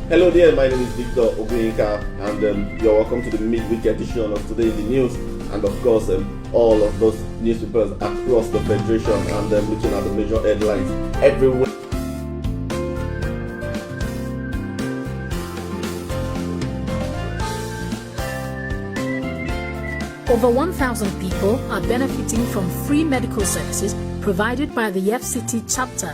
Hello there, my name is Victor Oguinka, and you're welcome to the midweek edition of Today in the News, and of course, all of those newspapers across the Federation, and looking at the major headlines everywhere. Over 1,000 people are benefiting from free medical services provided by the FCT chapter.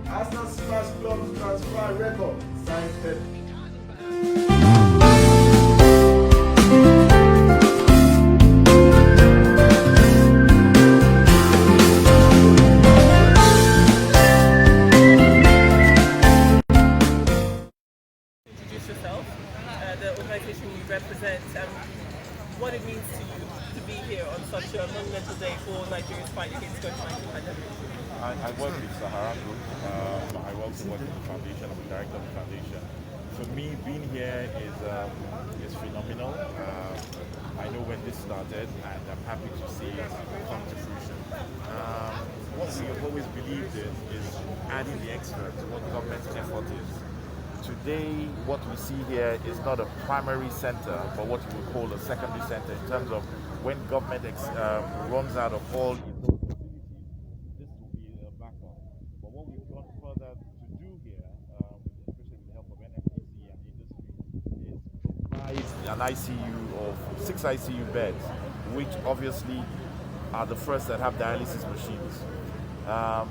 Arsenal Smash Club transfer record signed Pep. Introduce yourself, the organisation you represent, and what it means to you to be here on such a monumental day for Nigeria's fight against COVID-19 pandemic. I work with Sahara Group. I also work in the foundation. I'm the director of the foundation. For me, being here is phenomenal. I know when this started, and I'm happy to see it come to fruition. What we have always believed in is adding the extra to what government's effort is. Today, what we see here is not a primary center, but what you would call a secondary center in terms of when government runs out of all its own facilities, this will be a backup. But what we've gone further to do here, especially with the help of NFTC and industry, is provide an ICU of 6 ICU beds, which obviously are the first that have dialysis machines.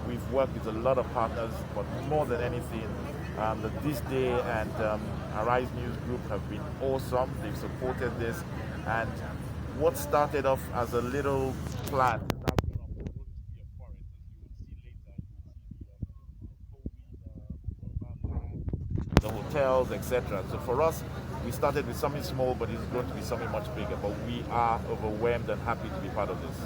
We've worked with a lot of partners, but more than anything, the This Day and Arise News Group have been awesome. They've supported this, and what started off as a little plan is now grown up to be a forest, as you will see later. The hotels, etc. So for us, we started with something small, but it's going to be something much bigger. But we are overwhelmed and happy to be part of this.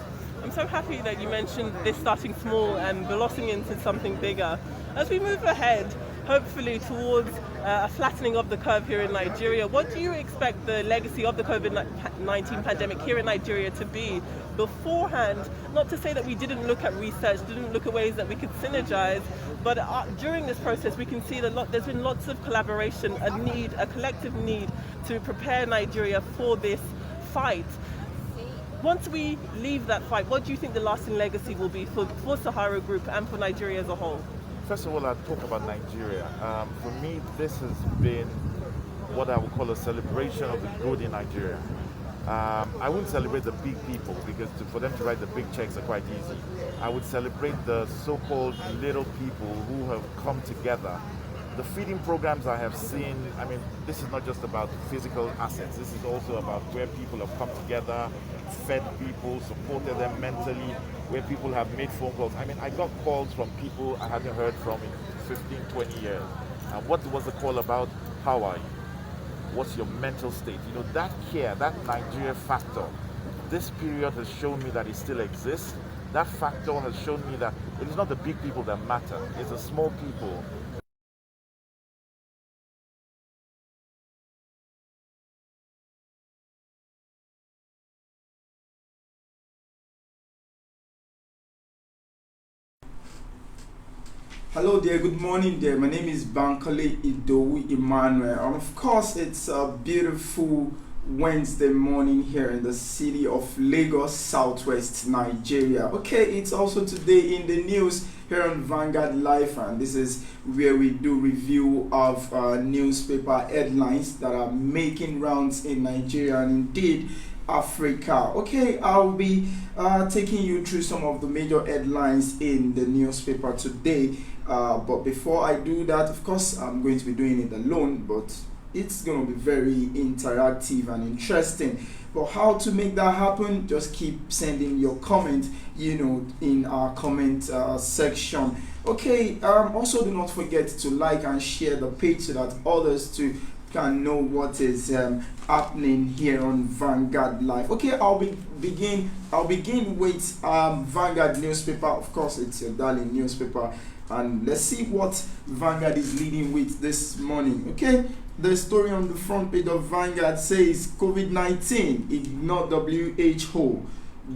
I'm so happy that you mentioned this starting small and blossoming into something bigger. As we move ahead, hopefully towards a flattening of the curve here in Nigeria, what do you expect the legacy of the COVID-19 pandemic here in Nigeria to be beforehand? Not to say that we didn't look at research, didn't look at ways that we could synergize, but during this process we can see that there's been lots of collaboration, a collective need to prepare Nigeria for this fight. Once we leave that fight, what do you think the lasting legacy will be for Sahara Group and for Nigeria as a whole? First of all, I'll talk about Nigeria. For me, this has been what I would call a celebration of the good in Nigeria. I wouldn't celebrate the big people because for them to write the big checks are quite easy. I would celebrate the so-called little people who have come together. The feeding programs I have seen, I mean, this is not just about physical assets. This is also about where people have come together, fed people, supported them mentally, where people have made phone calls. I mean, I got calls from people I hadn't heard from in 15, 20 years. And what was the call about? How are you? What's your mental state? You know, that care, that Nigeria factor, this period has shown me that it still exists. That factor has shown me that it is not the big people that matter. It's the small people. Hello there, good morning there. My name is Bankole Idowu Emmanuel. And of course, it's a beautiful Wednesday morning here in the city of Lagos, Southwest Nigeria. Okay, it's also today in the news here on Vanguard Live, and this is where we do review of newspaper headlines that are making rounds in Nigeria and indeed Africa. Okay, I'll be taking you through some of the major headlines in the newspaper today. But before I do that, of course, I'm going to be doing it alone, but it's going to be very interactive and interesting. But how to make that happen? Just keep sending your comment, in our comment section. Okay, also do not forget to like and share the page so that others too can know what is happening here on Vanguard Live. Okay, I'll begin with Vanguard newspaper. Of course, it's your darling newspaper, and let's see what Vanguard is leading with this morning. Okay, the story on the front page of Vanguard says COVID-19, ignore WHO,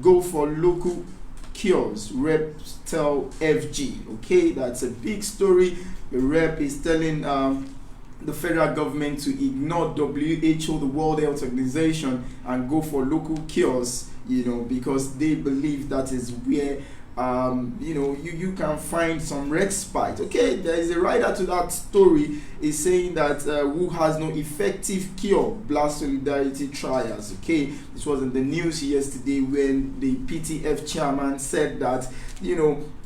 go for local cures, reps tell FG. Okay, that's a big story. The rep is telling the federal government to ignore WHO, the World Health Organization, and go for local cures, because they believe that is where you can find some respite. Okay, there is a writer to that story is saying that who has no effective cure, blast solidarity trials. Okay, this was in the news yesterday when the PTF chairman said that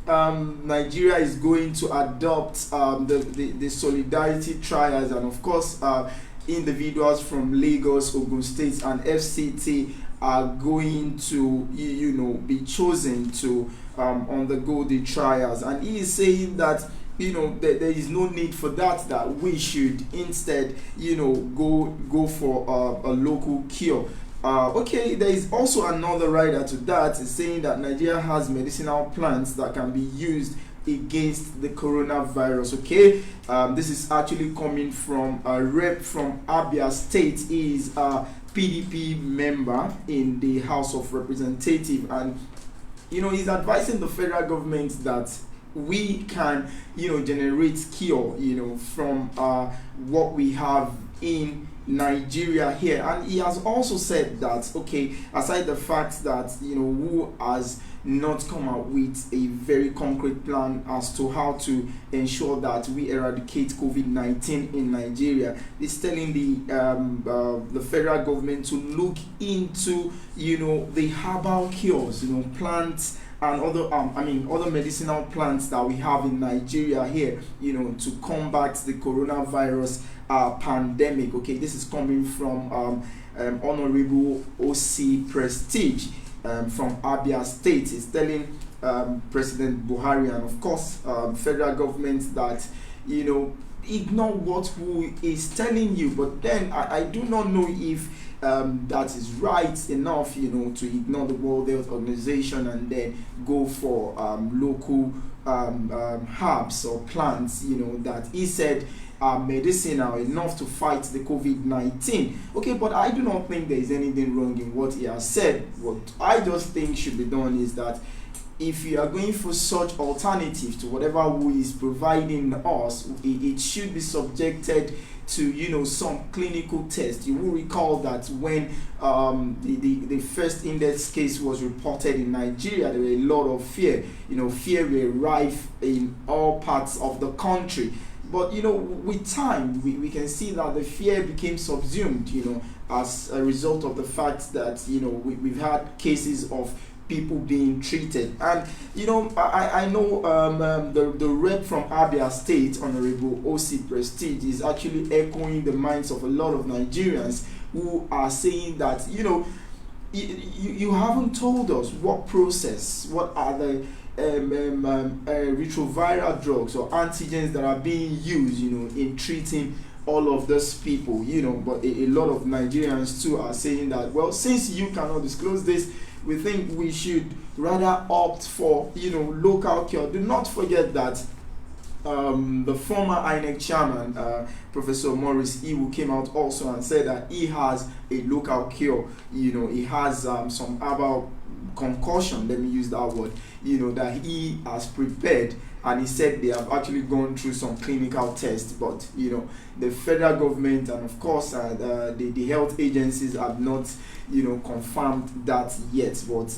Nigeria is going to adopt the solidarity trials, and of course individuals from Lagos, Ogun State and FCT are going to be chosen to undergo the trials. And he is saying that there is no need for that we should instead go for a local cure. Okay, there is also another writer to that is saying that Nigeria has medicinal plants that can be used against the coronavirus. Okay, this is actually coming from a rep from Abia State. He is a PDP member in the House of Representatives, and he's advising the federal government that we can generate cure from what we have in Nigeria here. And he has also said that, okay, aside the fact that who has not come out with a very concrete plan as to how to ensure that we eradicate COVID-19 in Nigeria, is telling the federal government to look into the herbal cures, plants and other medicinal plants that we have in Nigeria here, to combat the coronavirus pandemic. Okay, this is coming from Honorable OC Prestige from Abia State. Is telling President Buhari and of course federal government that ignore what who is telling you. But then I do not know if that is right enough to ignore the World Health Organization and then go for local herbs or plants that he said are medicinal enough to fight the COVID-19. Okay, but I do not think there is anything wrong in what he has said. What I just think should be done is that if you are going for such alternatives to whatever who is providing us, it should be subjected to some clinical test. You will recall that when the first index case was reported in Nigeria, there were a lot of fear. Fear were rife in all parts of the country. But with time, we can see that the fear became subsumed, as a result of the fact that we've had cases of people being treated. And I know the rep from Abia State, Honorable OC Prestige, is actually echoing the minds of a lot of Nigerians who are saying that you haven't told us what process, what are the retroviral drugs or antigens that are being used in treating all of those people. But a lot of Nigerians too are saying that, well, since you cannot disclose this, we think we should rather opt for local cure. Do not forget that the former INEC chairman, Professor Maurice Iwu, came out also and said that he has a local cure. He has some herbal concussion, let me use that word, that he has prepared, and he said they have actually gone through some clinical tests, but the federal government and of course the health agencies have not confirmed that yet. But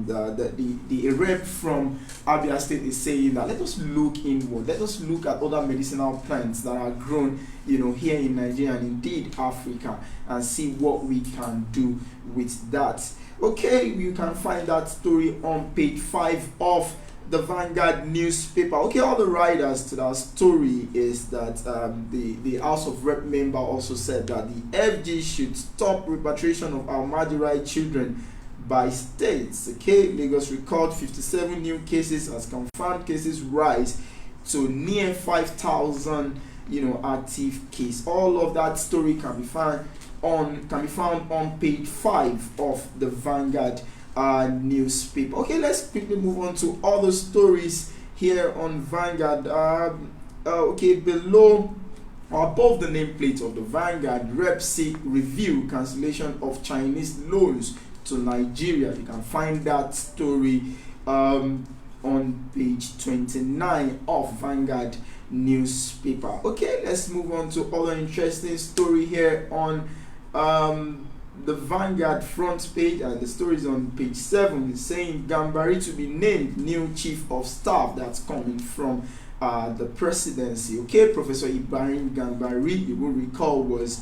the rep from Abia State is saying that let us look inward, let us look at other medicinal plants that are grown here in Nigeria and indeed Africa, and see what we can do with that. Okay, you can find that story on page 5 of the Vanguard newspaper. Okay, all the writers to that story is that the House of Rep member also said that the FG should stop repatriation of Almajirai children by states. Okay, Lagos record 57 new cases as confirmed cases rise to near 5,000 active case. All of that story can be found on page 5 of the Vanguard newspaper. Okay, let's quickly move on to other stories here on Vanguard. Okay, below Above the nameplate of the Vanguard, Rep seek review cancellation of Chinese loans to Nigeria. You can find that story on page 29 of Vanguard newspaper. Okay, let's move on to other interesting story here on the Vanguard front page, and the story is on page 7. It's saying Gambari to be named new chief of staff. That's coming from the presidency. Okay, Professor Ibrahim Gambari, you will recall, was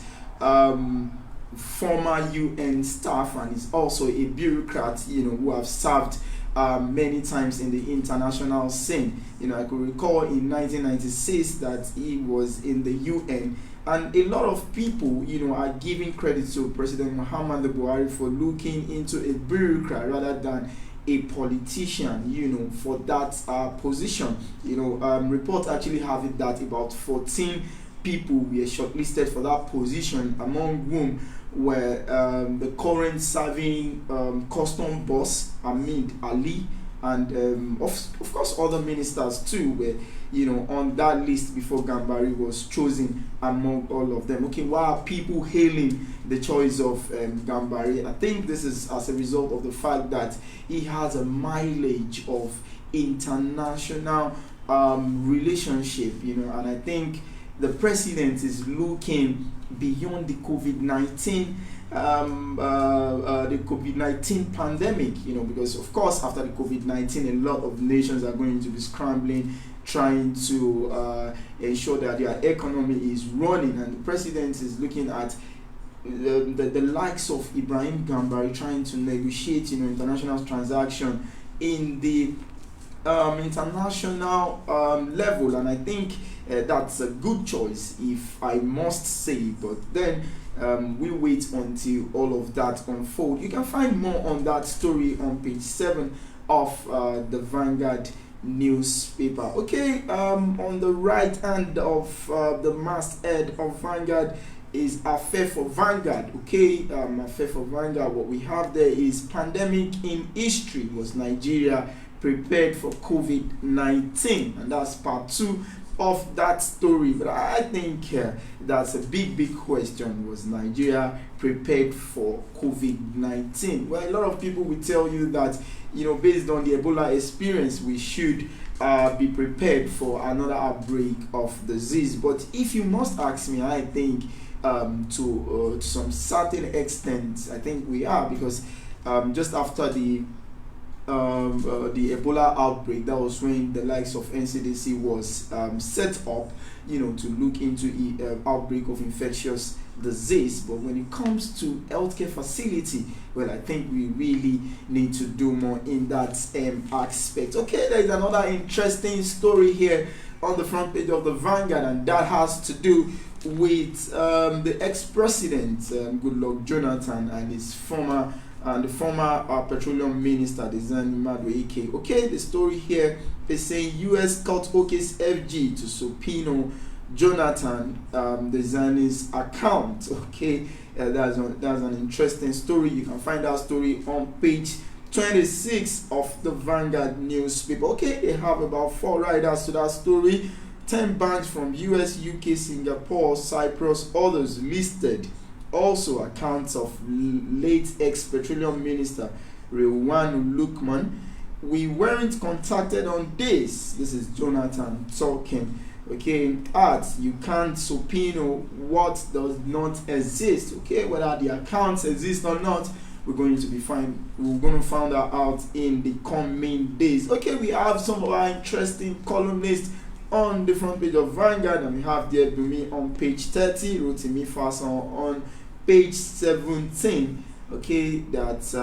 former UN staff and is also a bureaucrat, who have served many times in the international scene. I could recall in 1996 that he was in the UN, and a lot of people, are giving credit to President Muhammadu Buhari for looking into a bureaucrat rather than a politician, for that position. Reports actually have it that about 14 people were shortlisted for that position, among whom were the current serving custom boss Ahmed Ali, and of course other ministers too were on that list before Gambari was chosen among all of them. Okay, why are people hailing the choice of Gambari? I think this is as a result of the fact that he has a mileage of international relationship, and I think the president is looking beyond the COVID-19 pandemic, because of course after the COVID-19 a lot of nations are going to be scrambling, trying to ensure that their economy is running, and the president is looking at the likes of Ibrahim Gambari trying to negotiate international transaction in the international level, and I think that's a good choice, if I must say. But then we wait until all of that unfold. You can find more on that story on page 7 of the Vanguard newspaper. Okay, on the right hand of the masthead of Vanguard is Affair for Vanguard. Okay, Affair for Vanguard, what we have there is pandemic in history. Was Nigeria prepared for COVID-19? And that's part 2 of that story. But I think that's a big question. Was Nigeria prepared for COVID-19? Well, a lot of people will tell you that based on the Ebola experience, we should be prepared for another outbreak of disease. But if you must ask me, I think to some certain extent, I think we are, because just after the Ebola outbreak, that was when the likes of NCDC was set up, to look into the outbreak of infectious disease. But when it comes to healthcare facility, well, I think we really need to do more in that aspect. Okay, there is another interesting story here on the front page of the Vanguard, and that has to do with the ex-president Goodluck Jonathan and his former petroleum minister, Diezani Madueke. Okay, the story here is saying U.S. court OK's FG to subpoena Jonathan Diezani's account. Okay, that's an interesting story. You can find that story on page 26 of the Vanguard newspaper. Okay, they have about 4 riders to that story. 10 banks from US, UK, Singapore, Cyprus, others listed. Also accounts of late ex-petroleum minister Rilwan Lukman. We weren't contacted on this. This is Jonathan talking. Okay, you can't subpoena what does not exist. Okay, whether the accounts exist or not, we're going to find that out in the coming days. Okay, we have some of our interesting columnists on the front page of Vanguard, and we have there Bumi on page 30, Rotimi Fason on page 17. Okay, that's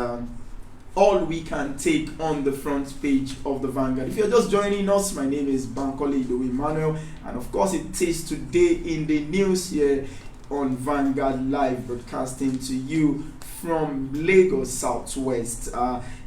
all we can take on the front page of the Vanguard. If you're just joining us, my name is Bankole Idowu Emmanuel, and of course it is Today in the News here on Vanguard Live, broadcasting to you from Lagos, Southwest,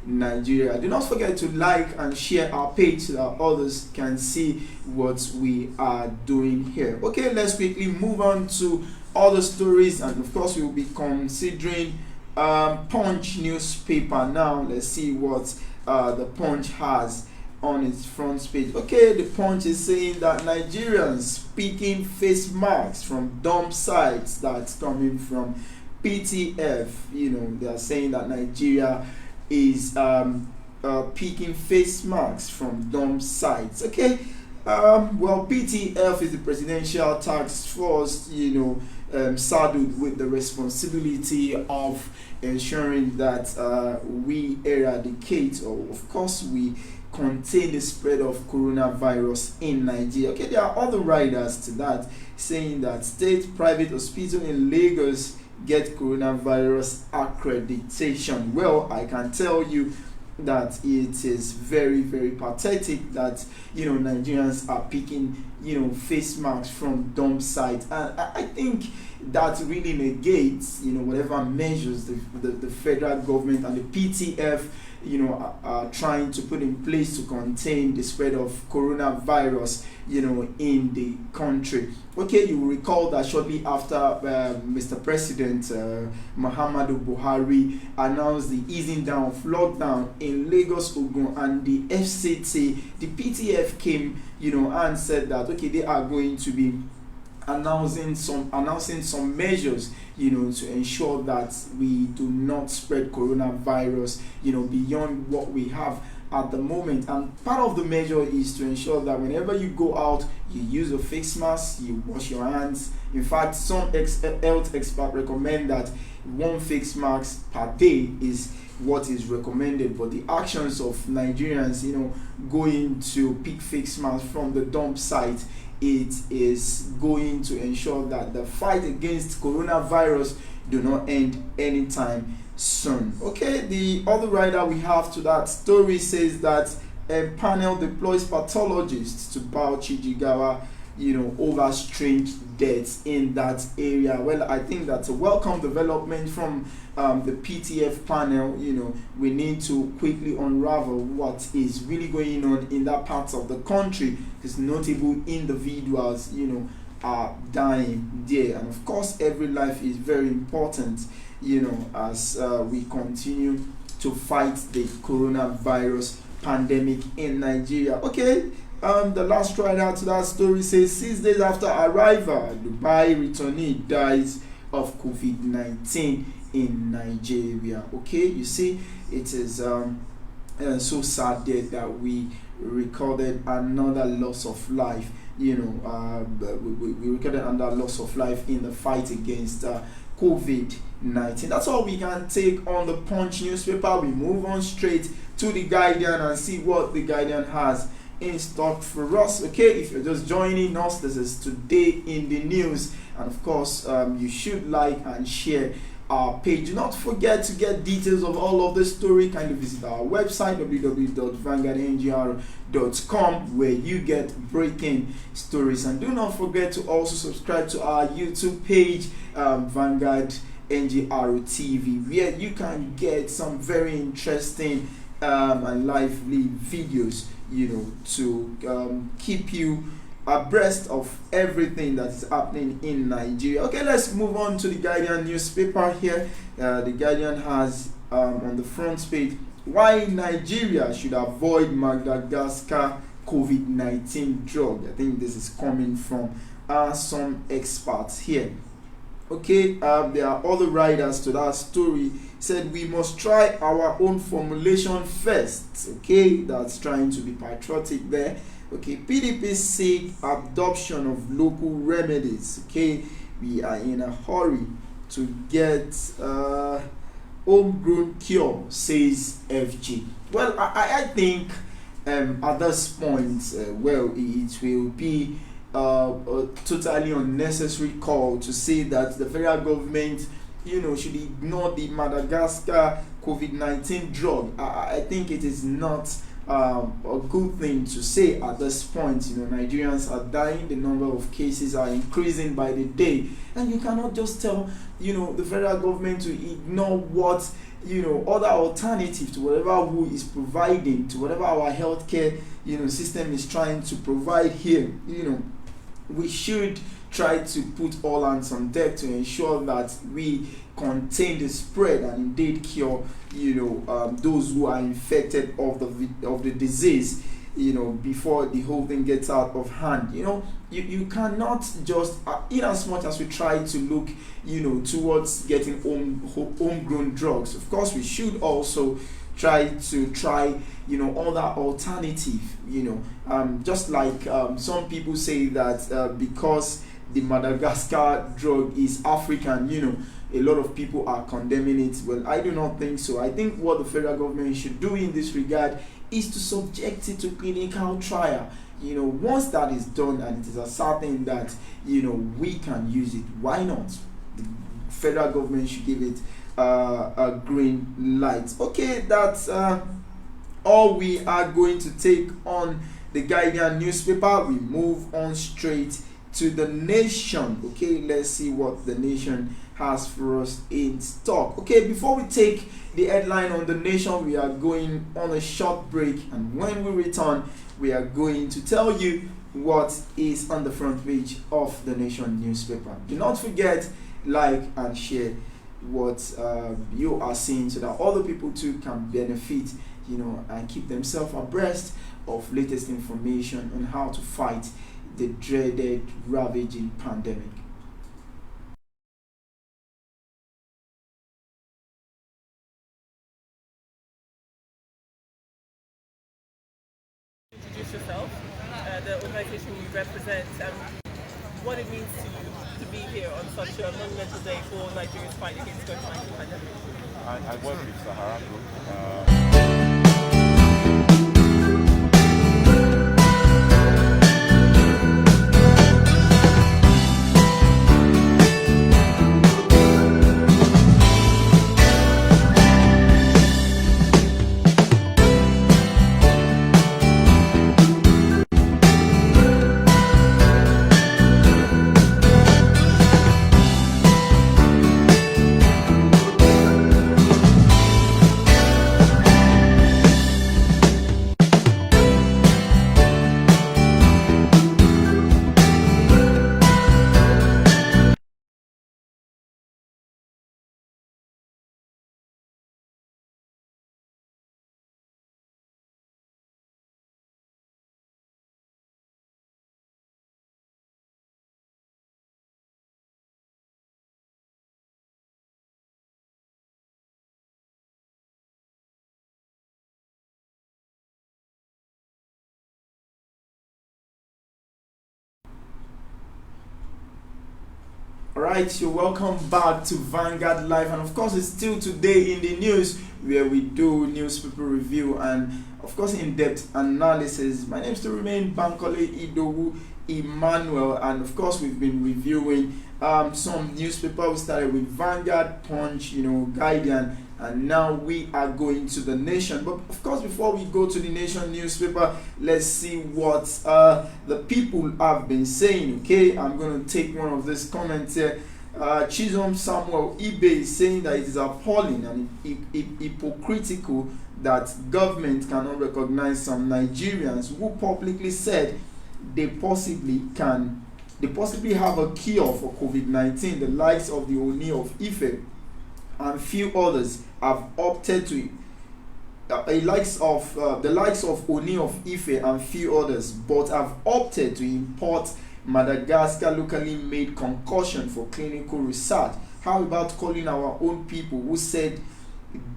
Nigeria. Do not forget to like and share our page so that others can see what we are doing here. Okay, let's quickly move on to other stories, and of course we will be considering Punch newspaper now. Let's see what the Punch has on its front page. Okay, the Punch is saying that Nigerians picking face masks from dump sites. That's coming from PTF. They are saying that Nigeria is picking face masks from dump sites. Okay, well, PTF is the Presidential Task Force, saddled with the responsibility of ensuring that we eradicate, or of course we contain the spread of coronavirus in Nigeria. Okay, there are other riders to that saying that state private hospital in Lagos get coronavirus accreditation. Well, I can tell you that it is very, very pathetic that Nigerians are picking face masks from dump sites, and I think that really negates whatever measures the federal government and the PTF are trying to put in place to contain the spread of coronavirus in the country. Okay, you will recall that shortly after Mr. President Muhammadu Buhari announced the easing down of lockdown in Lagos, Ogun, and the FCT, the PTF came and said that okay, they are going to be announcing some measures to ensure that we do not spread coronavirus beyond what we have at the moment. And part of the measure is to ensure that whenever you go out, you use a face mask, you wash your hands. In fact, some health experts recommend that one face mask per day is what is recommended. But the actions of Nigerians going to pick face masks from the dump site, it is going to ensure that the fight against coronavirus do not end anytime soon. Okay, the other rider we have to that story says that a panel deploys pathologists to Bauchi Jigawa, over strange deaths in that area. Well, I think that's a welcome development from the PTF panel. We need to quickly unravel what is really going on in that part of the country, because notable individuals, are dying there. And of course, every life is very important, as we continue to fight the coronavirus pandemic in Nigeria. Okay, the last rider to that story says 6 days after arrival, Dubai returnee dies of COVID-19 in Nigeria. Okay, you see, it is so sad there that we recorded another loss of life. We recorded another loss of life in the fight against COVID-19. That's all we can take on the Punch newspaper. We move on straight to the Guardian and see what the Guardian has in stock for us. Okay, if you're just joining us, this is Today in the News, and of course you should like and share our page. Do not forget to get details of all of this story. Kindly visit our website www.vanguardngr.com, where you get breaking stories, and do not forget to also subscribe to our YouTube page, Vanguard NGR TV, where you can get some very interesting and lively videos to keep you abreast of everything that is happening in Nigeria. Okay, let's move on to the Guardian newspaper here. The Guardian has on the front page, why Nigeria should avoid Madagascar COVID-19 drug. I think this is coming from some experts here. Okay, there are other writers to that story. Said we must try our own formulation first. Okay, that's trying to be patriotic there. Okay, PDP seek adoption of local remedies. Okay, we are in a hurry to get homegrown cure, says FG. Well, I think at this point, well, it will be a totally unnecessary call to say that the federal government should ignore the Madagascar COVID-19 drug. I think it is not a good thing to say at this point. Nigerians are dying, the number of cases are increasing by the day, and you cannot just tell the federal government to ignore what other alternative to whatever who is providing, to whatever our healthcare system is trying to provide here. We should try to put all hands on deck to ensure that we contain the spread and indeed cure those who are infected of the disease. before the whole thing gets out of hand. You cannot just, in as much as we try to look, towards getting homegrown drugs, of course, we should also try other alternative, just like some people say that because the Madagascar drug is African, a lot of people are condemning it. Well, I do not think so. I think what the federal government should do in this regard is to subject it to clinical trial. Once that is done and it is ascertained that we can use it, why not? The federal government should give it a green light. Okay, that's all we are going to take on the Guardian newspaper. We move on straight to the Nation. Okay, let's see what the Nation has for us in stock. Okay, before we take the headline on the Nation, we are going on a short break, and when we return, we are going to tell you what is on the front page of the Nation newspaper. Do not forget, like and share what you are seeing so that other people too can benefit, and keep themselves abreast of latest information on how to fight the dreaded ravaging pandemic. Introduce yourself, the organization you represent, and what it means to you to be here on such a monumental day for Nigeria's fight against COVID-19 pandemic. I work with Sahara Group. Alright, you're welcome back to Vanguard Live, and of course it's still today in the news where we do newspaper review and of course in-depth analysis. My name is to remain Bankole Idowu Emmanuel, and of course we've been reviewing some newspaper. We started with Vanguard, Punch, Guardian, and now we are going to the Nation. But of course, before we go to the Nation newspaper, let's see what the people have been saying. Okay, I'm going to take one of these comments here. Chisom Samuel Ibe is saying that it is appalling and hypocritical that government cannot recognize some Nigerians who publicly said they possibly have a cure for COVID-19. The likes of the Oni of Ife and few others have opted to the likes of Oni of Ife and few others, but have opted to import Madagascar locally made concussion for clinical research. How about calling our own people who said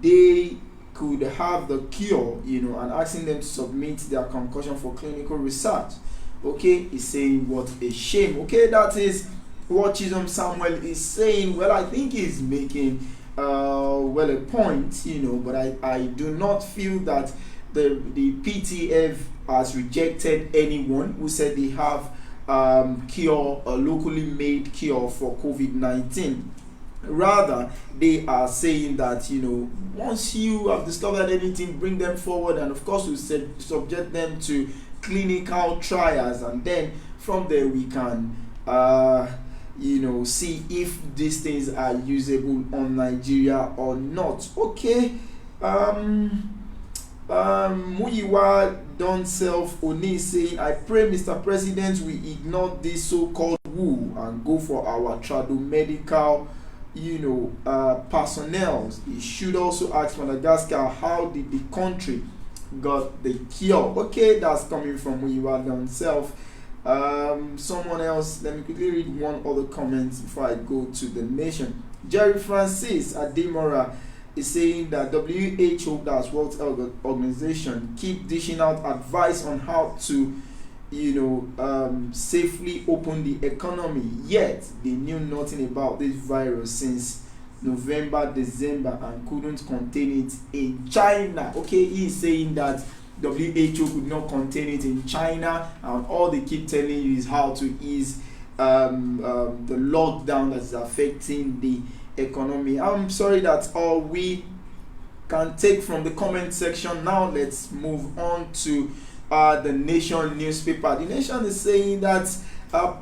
they could have the cure, and asking them to submit their concussion for clinical research? Okay, he's saying what a shame. Okay, that is what Chisom Samuel is saying. Well, I think he's making a point, but I do not feel that the PTF has rejected anyone who said they have a locally made cure for COVID-19. Rather, they are saying that once you have discovered anything, bring them forward, and of course we subject them to clinical trials, and then from there we can see if these things are usable on Nigeria or not. Okay, Muyiwa Don Self Oni saying, I pray Mr. President we ignore this so-called woo and go for our tradomedical personnel. He should also ask Madagascar how did the country got the cure. Okay, that's coming from Wiwa himself. Someone else, let me quickly read one other comment before I go to the nation. Jerry Francis Ademora is saying that WHO, that's World Health Organization, keep dishing out advice on how to safely open the economy, yet they knew nothing about this virus since November, December, and couldn't contain it in China. Okay, he is saying that WHO could not contain it in China, and all they keep telling you is how to ease the lockdown that is affecting the economy. I'm sorry, that's all we can take from the comment section. Now let's move on to the Nation newspaper. The Nation is saying that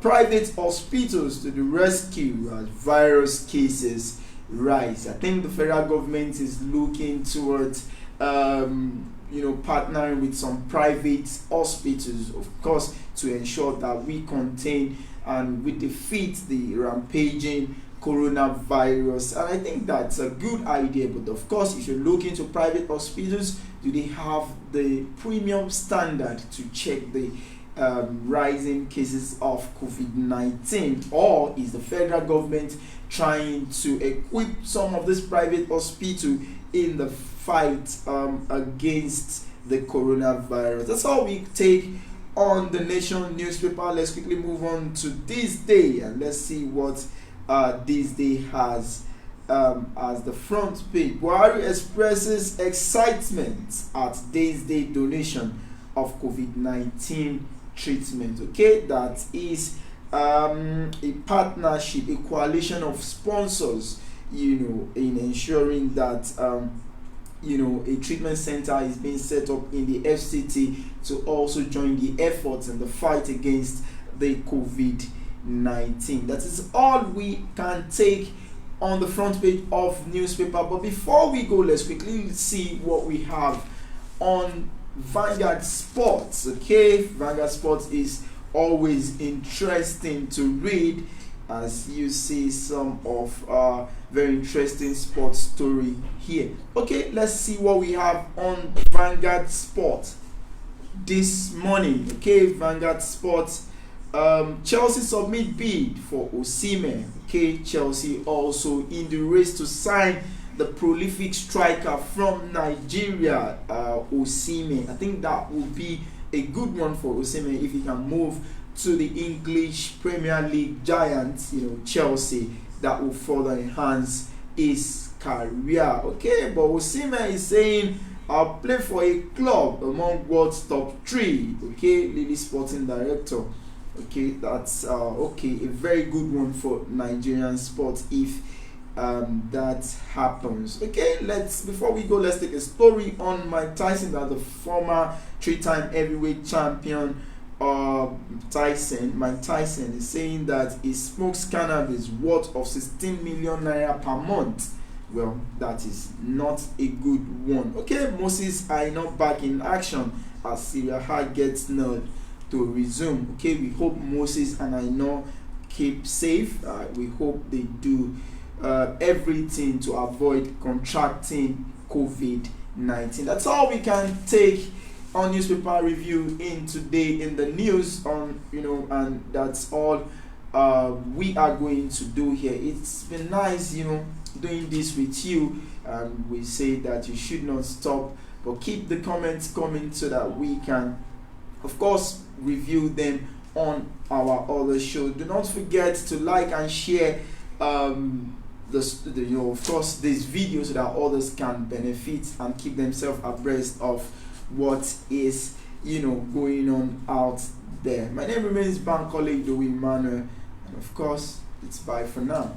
private hospitals to the rescue as virus cases rise. I think the federal government is looking towards partnering with some private hospitals, of course, to ensure that we contain and we defeat the rampaging coronavirus. And I think that's a good idea, but of course, if you look into private hospitals, do they have the premium standard to check the rising cases of COVID-19, or is the federal government trying to equip some of this private hospital in the fight against the coronavirus? That's all we take on the Nation newspaper. Let's quickly move on to This Day, and let's see what This Day has as the front page. Buhari expresses excitement at This Day donation of COVID-19 treatment. Okay, that is a partnership, a coalition of sponsors, in ensuring that a treatment center is being set up in the FCT to also join the efforts in the fight against the COVID-19. That is all we can take on the front page of newspaper. But before we go, let's quickly see what we have on Vanguard Sports. Okay, Vanguard Sports is always interesting to read, as you see some of very interesting sports story here. Okay, let's see what we have on Vanguard Sports this morning. Okay, Vanguard Sports. Chelsea submit bid for Osimhen. Okay, Chelsea also in the race to sign the prolific striker from Nigeria, Osimhen. I think that would be a good one for Osimhen if he can move to the English Premier League giants, Chelsea. That will further enhance his career. Okay, but Osimhen is saying, I'll play for a club among world's top 3. Okay, Lily Sporting Director. Okay, that's a very good one for Nigerian sports if that happens. Okay, before we go, let's take a story on Mike Tyson, that the former 3-time heavyweight champion Mike Tyson is saying that he smokes cannabis worth of 16 million naira per month. Well, that is not a good one. Okay, Moses Aina back in action as Syria gets nudged to resume. Okay, we hope Moses and Aina keep safe. We hope they do everything to avoid contracting COVID-19. That's all we can take on newspaper review in today in the news and that's all we are going to do here. It's been nice doing this with you, and we say that you should not stop, but keep the comments coming so that we can of course review them on our other show. Do not forget to like and share of course this video so that others can benefit and keep themselves abreast of what is going on out there. My name remains Bankole Idowu Emmanuel, and of course it's bye for now.